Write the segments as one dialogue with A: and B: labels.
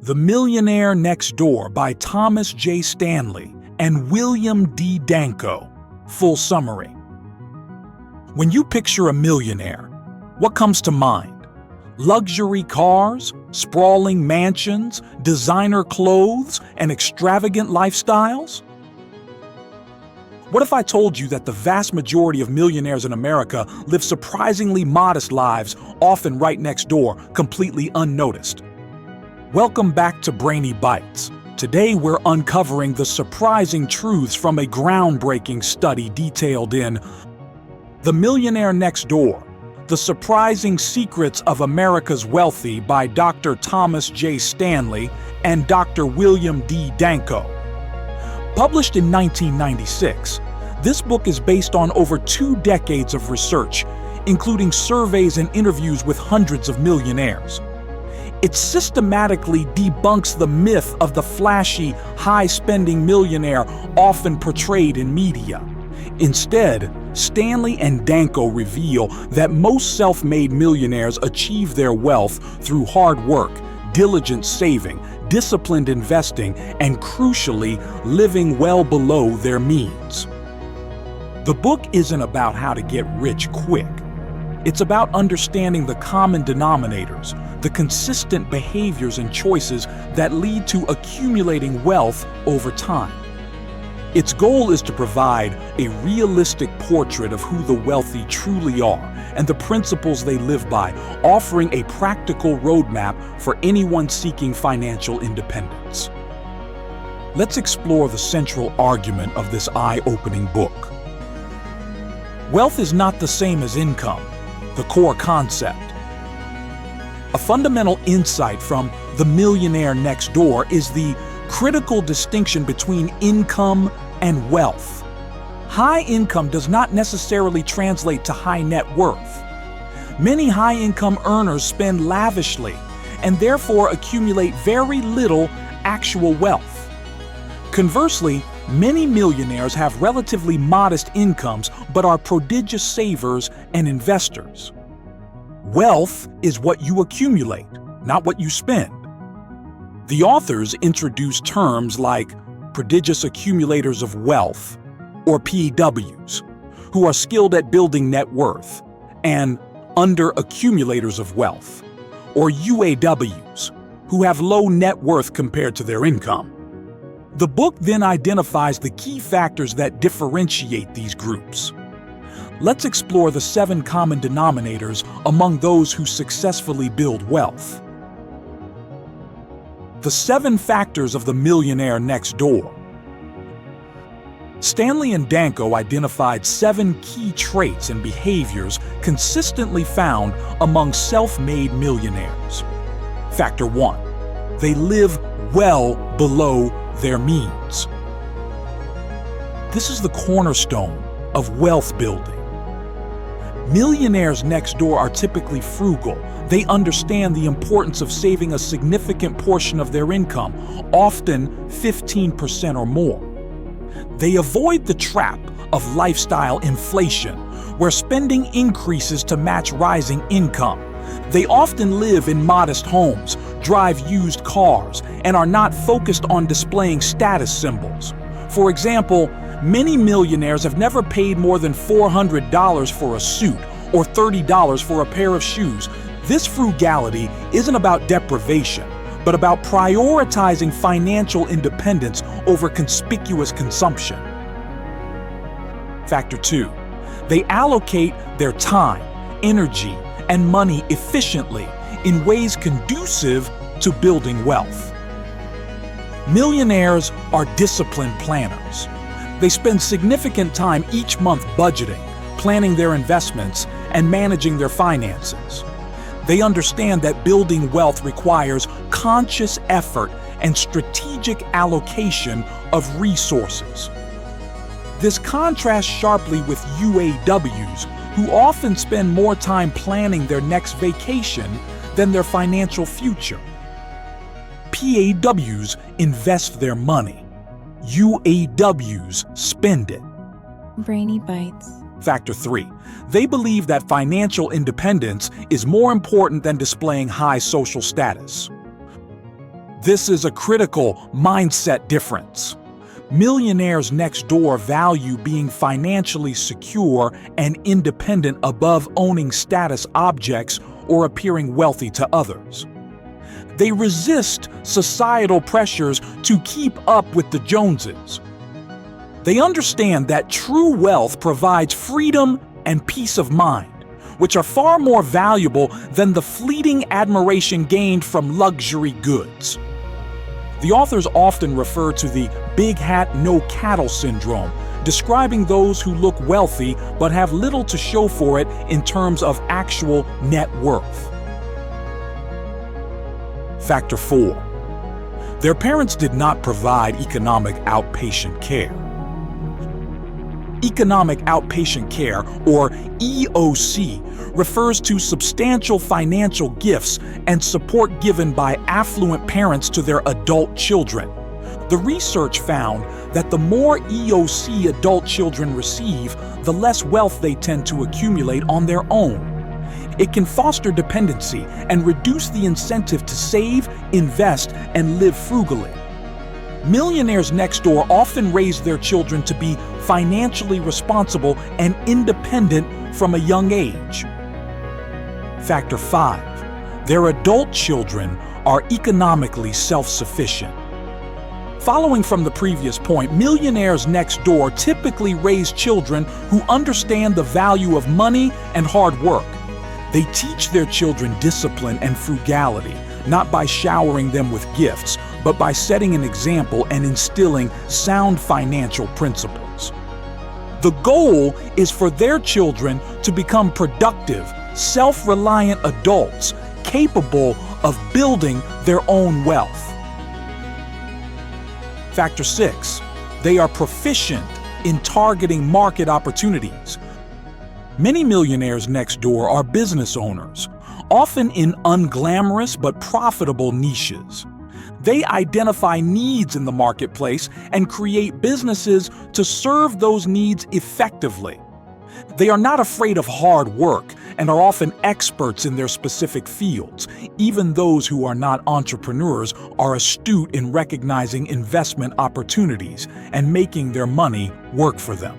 A: The Millionaire Next Door by Thomas J. Stanley and William D. Danko. Full summary. When you picture a millionaire, what comes to mind? Luxury cars, sprawling mansions, designer clothes, and extravagant lifestyles? What if I told you that the vast majority of millionaires in America live surprisingly modest lives, often right next door, completely unnoticed? Welcome back to Brainy Bytes. Today we're uncovering the surprising truths from a groundbreaking study detailed in The Millionaire Next Door: The Surprising Secrets of America's Wealthy by Dr. Thomas J. Stanley and Dr. William D. Danko. Published in 1996, this book is based on over 2 decades of research, including surveys and interviews with hundreds of millionaires. It systematically debunks the myth of the flashy, high-spending millionaire often portrayed in media. Instead, Stanley and Danko reveal that most self-made millionaires achieve their wealth through hard work, diligent saving, disciplined investing, and crucially, living well below their means. The book isn't about how to get rich quick. It's about understanding the common denominators, the consistent behaviors and choices that lead to accumulating wealth over time. Its goal is to provide a realistic portrait of who the wealthy truly are and the principles they live by, offering a practical roadmap for anyone seeking financial independence. Let's explore the central argument of this eye-opening book. Wealth is not the same as income, the core concept. A fundamental insight from The Millionaire Next Door is the critical distinction between income and wealth. High income does not necessarily translate to high net worth. Many high-income earners spend lavishly and therefore accumulate very little actual wealth. Conversely, many millionaires have relatively modest incomes but are prodigious savers and investors. Wealth is what you accumulate, not what you spend. The authors introduce terms like prodigious accumulators of wealth, or PWs, who are skilled at building net worth, and under-accumulators of wealth, or UAWs, who have low net worth compared to their income. The book then identifies the key factors that differentiate these groups. Let's explore the 7 common denominators among those who successfully build wealth. The 7 factors of the millionaire next door. Stanley and Danko identified 7 key traits and behaviors consistently found among self-made millionaires. Factor 1. They live well below their means. This is the cornerstone of wealth building. Millionaires next door are typically frugal. They understand the importance of saving a significant portion of their income, often 15% or more. They avoid the trap of lifestyle inflation, where spending increases to match rising income. They often live in modest homes, drive used cars, and are not focused on displaying status symbols. For example, many millionaires have never paid more than $400 for a suit or $30 for a pair of shoes. This frugality isn't about deprivation, but about prioritizing financial independence over conspicuous consumption. Factor 2. They allocate their time, energy, and money efficiently in ways conducive to building wealth. Millionaires are disciplined planners. They spend significant time each month budgeting, planning their investments, and managing their finances. They understand that building wealth requires conscious effort and strategic allocation of resources. This contrasts sharply with UAWs, who often spend more time planning their next vacation than their financial future. PAWs invest their money. UAWs spend it.
B: Brainy Bytes.
A: Factor 3. They believe that financial independence is more important than displaying high social status. This is a critical mindset difference. Millionaires next door value being financially secure and independent above owning status objects or appearing wealthy to others. They resist societal pressures to keep up with the Joneses. They understand that true wealth provides freedom and peace of mind, which are far more valuable than the fleeting admiration gained from luxury goods. The authors often refer to the big hat, no cattle syndrome, describing those who look wealthy but have little to show for it in terms of actual net worth. Factor 4. Their parents did not provide economic outpatient care. Economic outpatient care, or EOC, refers to substantial financial gifts and support given by affluent parents to their adult children. The research found that the more EOC adult children receive, the less wealth they tend to accumulate on their own. It can foster dependency and reduce the incentive to save, invest, and live frugally. Millionaires next door often raise their children to be financially responsible and independent from a young age. Factor 5. Their adult children are economically self-sufficient. Following from the previous point, millionaires next door typically raise children who understand the value of money and hard work. They teach their children discipline and frugality, not by showering them with gifts, but by setting an example and instilling sound financial principles. The goal is for their children to become productive, self-reliant adults capable of building their own wealth. Factor 6. They are proficient in targeting market opportunities. Many millionaires next door are business owners, often in unglamorous but profitable niches. They identify needs in the marketplace and create businesses to serve those needs effectively. They are not afraid of hard work and are often experts in their specific fields. Even those who are not entrepreneurs are astute in recognizing investment opportunities and making their money work for them.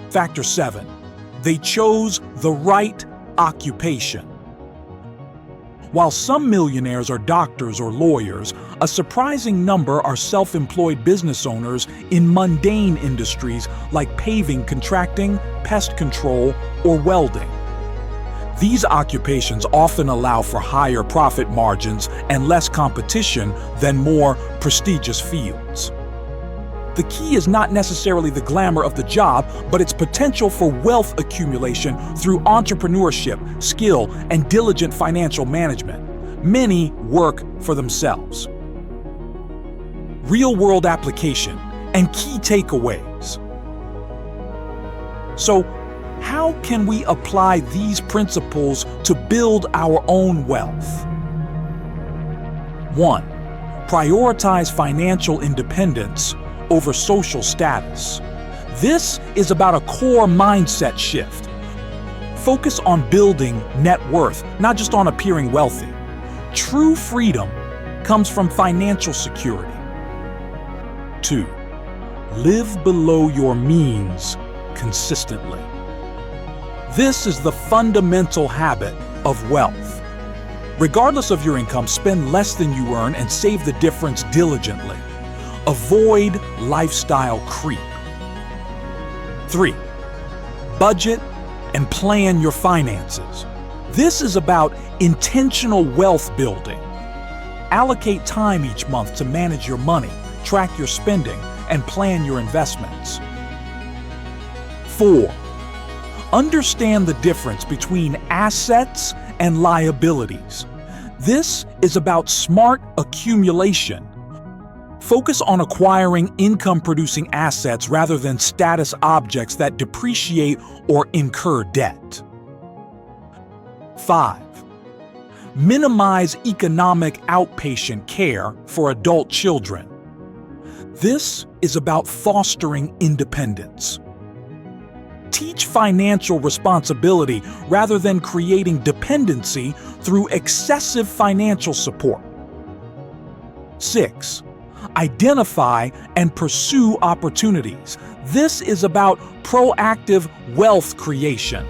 A: Factor 7. They chose the right occupation. While some millionaires are doctors or lawyers, a surprising number are self-employed business owners in mundane industries like paving contracting, pest control, or welding. These occupations often allow for higher profit margins and less competition than more prestigious fields. The key is not necessarily the glamour of the job, but its potential for wealth accumulation through entrepreneurship, skill, and diligent financial management. Many work for themselves. Real-world application and key takeaways. So, how can we apply these principles to build our own wealth? 1. Prioritize financial independence over social status. This is about a core mindset shift. Focus on building net worth, not just on appearing wealthy. True freedom comes from financial security. 2. Live below your means consistently. This is the fundamental habit of wealth. Regardless of your income, spend less than you earn and save the difference diligently. Avoid lifestyle creep. 3. Budget and plan your finances. This is about intentional wealth building. Allocate time each month to manage your money, track your spending, and plan your investments. 4. Understand the difference between assets and liabilities. This is about smart accumulation. Focus on acquiring income-producing assets rather than status objects that depreciate or incur debt. 5. Minimize economic outpatient care for adult children. This is about fostering independence. Teach financial responsibility rather than creating dependency through excessive financial support. 6. Identify and pursue opportunities. This is about proactive wealth creation.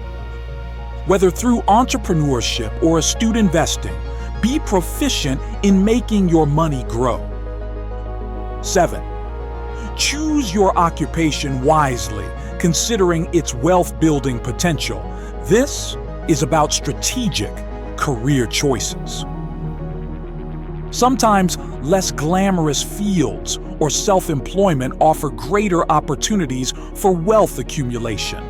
A: Whether through entrepreneurship or astute investing, be proficient in making your money grow. 7. Choose your occupation wisely, considering its wealth-building potential. This is about strategic career choices. Sometimes less glamorous fields or self-employment offer greater opportunities for wealth accumulation.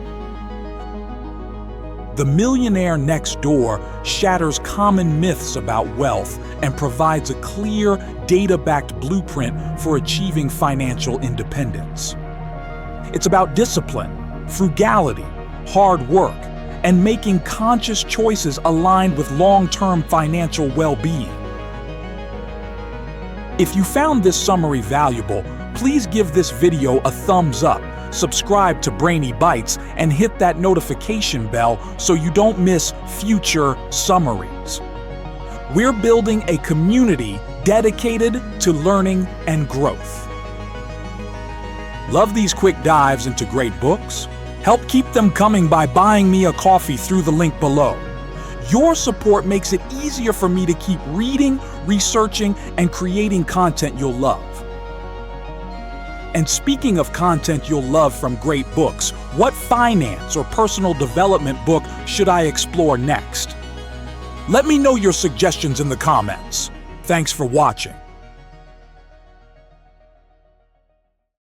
A: The Millionaire Next Door shatters common myths about wealth and provides a clear, data-backed blueprint for achieving financial independence. It's about discipline, frugality, hard work, and making conscious choices aligned with long-term financial well-being. If you found this summary valuable, please give this video a thumbs up, subscribe to Brainy Bytes, and hit that notification bell so you don't miss future summaries. We're building a community dedicated to learning and growth. Love these quick dives into great books? Help keep them coming by buying me a coffee through the link below. Your support makes it easier for me to keep reading, researching, and creating content you'll love. And speaking of content you'll love from great books, what finance or personal development book should I explore next? Let me know your suggestions in the comments. Thanks for watching.